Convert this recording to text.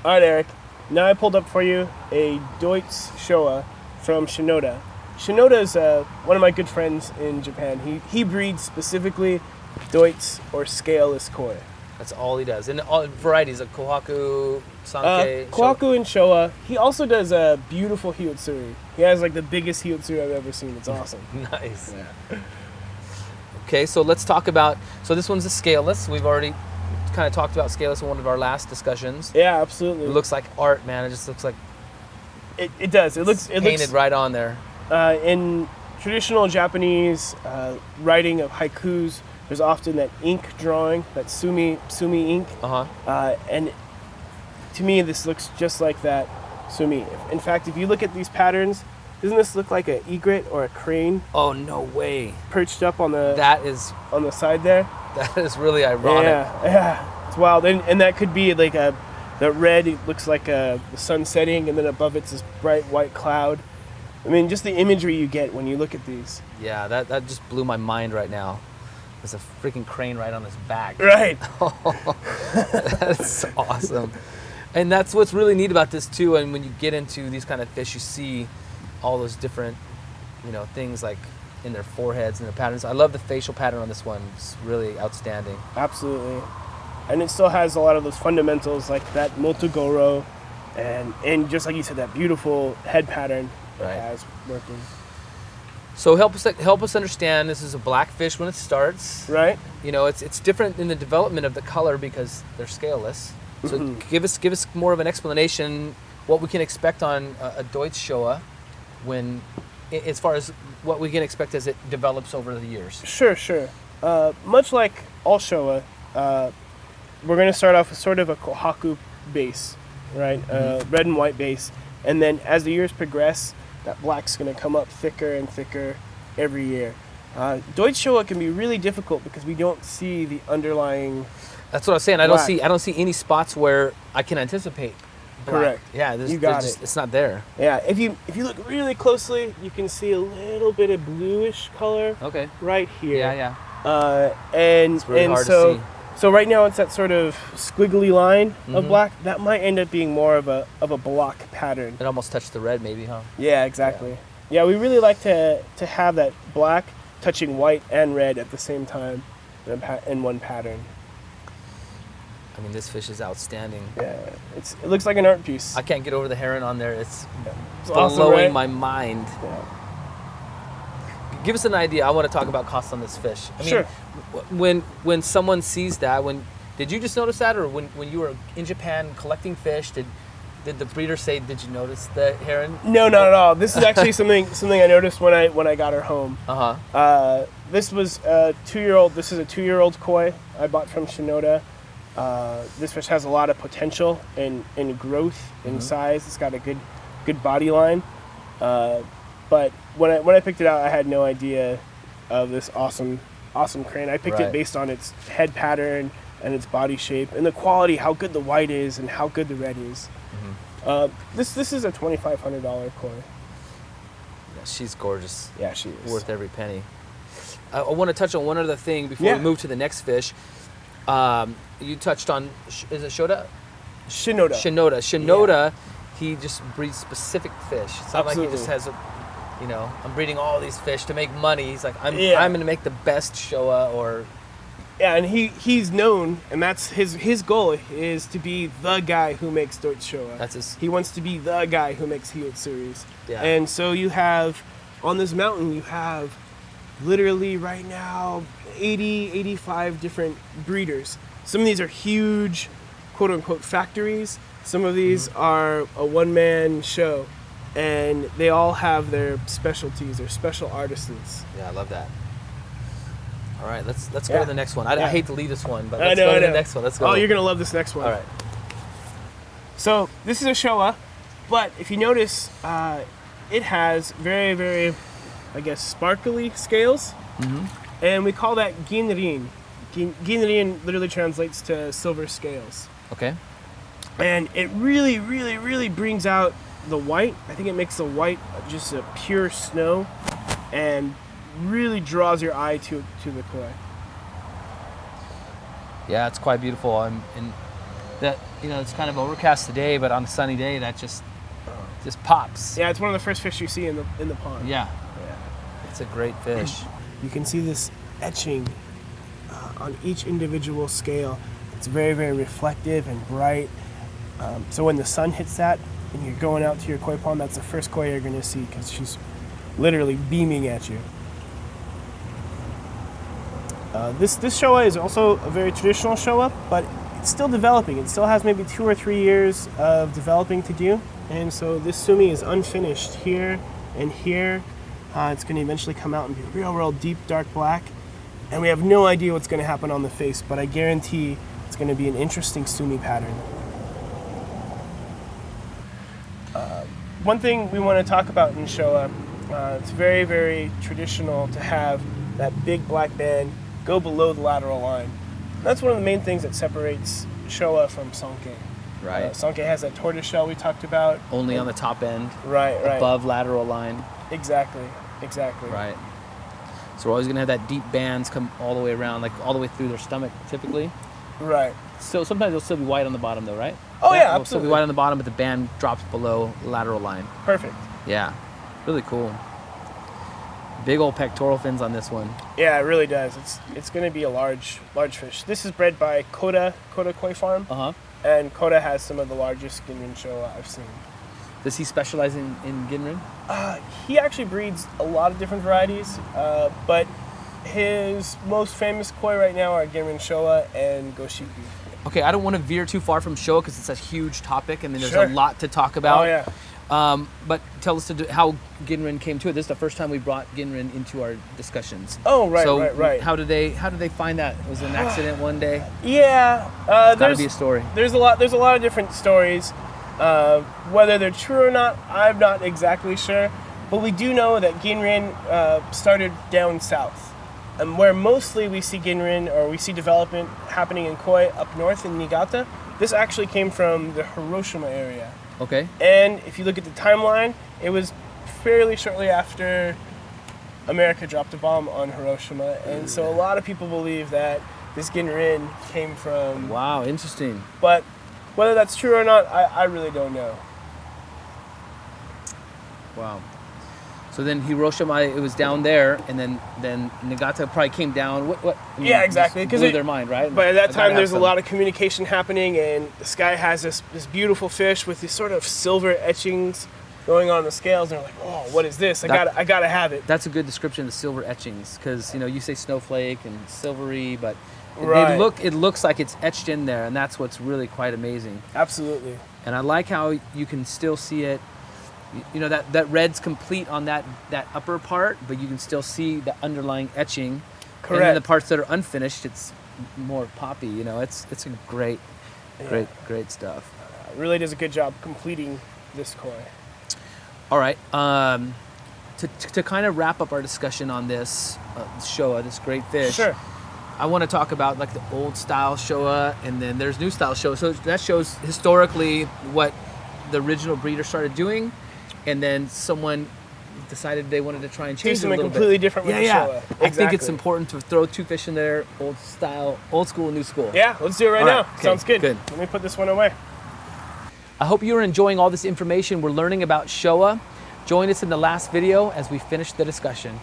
All right, Eric. Now I pulled up for you a Deutz Showa from Shinoda. Shinoda is one of my good friends in Japan. He breeds specifically Deutz or scaleless koi. That's all he does. And all varieties of Kohaku, Sankei, Kohaku and Showa. He also does a beautiful Hiotsuri. He has like the biggest Hiotsuri I've ever seen. It's awesome. Nice. Yeah. Okay, so let's talk about, so this one's a scaleless. We've already kind of talked about scaleless in one of our last discussions. Yeah, absolutely. It looks like art, man. It just looks like it does. It looks painted right on there. In traditional Japanese writing of haikus, there's often that ink drawing, that sumi ink. And to me, this looks just like that sumi. In fact, if you look at these patterns, doesn't this look like an egret or a crane? Oh, no way. Perched up on the on the side there. That is really ironic. Yeah, it's wild. And that could be like the red. It looks like the sun setting, and then above it's this bright white cloud. I mean, just the imagery you get when you look at these. Yeah, that just blew my mind right now. There's a freaking crane right on his back. Right. That's awesome. And that's what's really neat about this too. And when you get into these kind of fish, you see all those different, things like in their foreheads and their patterns. I love the facial pattern on this one. It's really outstanding. Absolutely. And it still has a lot of those fundamentals like that motogoro and just like you said, that beautiful head pattern that it has working. So help us understand, this is a black fish when it starts. Right. It's different in the development of the color because they're scaleless. So give us more of an explanation what we can expect on a Deutz Showa when, as far as what we can expect as it develops over the years. Sure. Much like all Showa, we're going to start off with sort of a Kohaku base, right? Red and white base. And then as the years progress, that black's going to come up thicker and thicker every year. Deutz Showa can be really difficult because we don't see the underlying. That's what I was saying. I don't see any spots where I can anticipate black. Correct. Yeah, you got it. It's not there. Yeah, if you look really closely, you can see a little bit of bluish color. Okay. Right here. Yeah. It's really hard to see. So right now it's that sort of squiggly line of black. That might end up being more of a block pattern. It almost touched the red maybe, huh? Yeah, exactly. Yeah, we really like to have that black touching white and red at the same time in one pattern. I mean, this fish is outstanding. Yeah, it looks like an art piece. I can't get over the heron on there. It's awesome, blowing right? my mind. Yeah. Give us an idea. I want to talk about costs on this fish. I mean, sure. When someone sees that, did you just notice that, or when you were in Japan collecting fish, did the breeder say, "Did you notice the heron?" No, not at all. This is actually something I noticed when I got her home. This was a 2-year-old. This is a 2-year-old koi I bought from Shinoda. This fish has a lot of potential in growth, in size. It's got a good body line. But when I picked it out, I had no idea of this awesome crane. I picked it based on its head pattern and its body shape and the quality, how good the white is and how good the red is. This is a $2,500 koi. Yeah, she's gorgeous. Yeah, she is. Worth every penny. I want to touch on one other thing before we move to the next fish. You touched on, is it Shinoda? Shinoda, he just breeds specific fish. It's not like he just has I'm breeding all these fish to make money. He's like, I'm going to make the best Showa or... Yeah, and he's known, and that's his goal is to be the guy who makes Deutz Showa. He wants to be the guy who makes Hiotsuris. Yeah. And so you have, on this mountain, you have literally right now 85 different breeders. Some of these are huge, quote-unquote, factories. Some of these are a one-man show. And they all have their specialties, their special artisans. Yeah, I love that. All right, let's go to the next one. I hate to leave this one, but let's go to the next one. Let's go. Oh, you're going to love this next one. All right. So this is a Showa, but if you notice, it has very, very, I guess, sparkly scales. And we call that ginrin. Ginrin literally translates to silver scales. Okay. And it really, really, really brings out the white. I think it makes the white just a pure snow and really draws your eye to the koi. Yeah, it's quite beautiful. that, you know, it's kind of overcast today, but on a sunny day, that just pops. Yeah, it's one of the first fish you see in the pond. Yeah. It's a great fish. You can see this etching on each individual scale. It's very, very reflective and bright. So when the sun hits that and you're going out to your koi pond, that's the first koi you're going to see because she's literally beaming at you. This Showa is also a very traditional Showa, but it's still developing. It still has maybe 2 or 3 years of developing to do. And so this sumi is unfinished here and here. It's going to eventually come out and be real deep, dark black. And we have no idea what's going to happen on the face, but I guarantee it's going to be an interesting sumi pattern. One thing we want to talk about in Showa, it's very, very traditional to have that big black band go below the lateral line. That's one of the main things that separates Showa from Sanke. Right. Sanke has that tortoise shell we talked about. Only on the top end. Right. Above lateral line. Exactly. Right. So we're always going to have that deep bands come all the way around, like all the way through their stomach, typically. Right. So sometimes they'll still be white on the bottom, though, right? Oh, yeah, It'll absolutely. still be white on the bottom, but the band drops below lateral line. Perfect. Yeah. Really cool. Big old pectoral fins on this one. Yeah, it really does. It's going to be a large fish. This is bred by Koda Koi Farm. And Koda has some of the largest Ginrin Showa I've seen. Does he specialize in Ginrin? He actually breeds a lot of different varieties, but his most famous koi right now are Ginrin Showa and Goshiku. Okay, I don't want to veer too far from Showa because it's a huge topic and there's Sure. a lot to talk about. Oh, yeah. But tell us how Ginrin came to it. This is the first time we brought Ginrin into our discussions. Oh, right, so right. How did they find that? Was it an accident one day? Yeah. It's got to be a story. There's a lot of different stories. Whether they're true or not, I'm not exactly sure. But we do know that Ginrin started down south. And where mostly we see Ginrin, or we see development happening in koi up north in Niigata, this actually came from the Hiroshima area. Okay. And if you look at the timeline, it was fairly shortly after America dropped a bomb on Hiroshima. And so a lot of people believe that this Ginrin came from... Wow, interesting. But whether that's true or not, I really don't know. Wow. So then Hiroshima, it was down there, and then Niigata probably came down. What? I mean, yeah, exactly. Because blew their mind, right? But at that time, there's a lot of communication happening, and this guy has this beautiful fish with these sort of silver etchings going on the scales, and they're like, "Oh, what is this? I gotta have it." That's a good description of the silver etchings, because you say snowflake and silvery, but right. it looks like it's etched in there, and that's what's really quite amazing. Absolutely. And I like how you can still see it. That red's complete on that upper part, but you can still see the underlying etching. Correct. And then the parts that are unfinished, it's more poppy. It's a great stuff. It really does a good job completing this koi. All right. To kind of wrap up our discussion on this Showa, this great fish. Sure. I want to talk about like the old style Showa, and then there's new style Showa. So that shows historically what the original breeder started doing. And then someone decided they wanted to try and change it a little bit. Completely different with the Showa. Exactly. I think it's important to throw two fish in there, old style, old school, new school. Yeah, let's do it right now. Okay, Sounds good. Good. Let me put this one away. I hope you're enjoying all this information we're learning about Showa. Join us in the last video as we finish the discussion.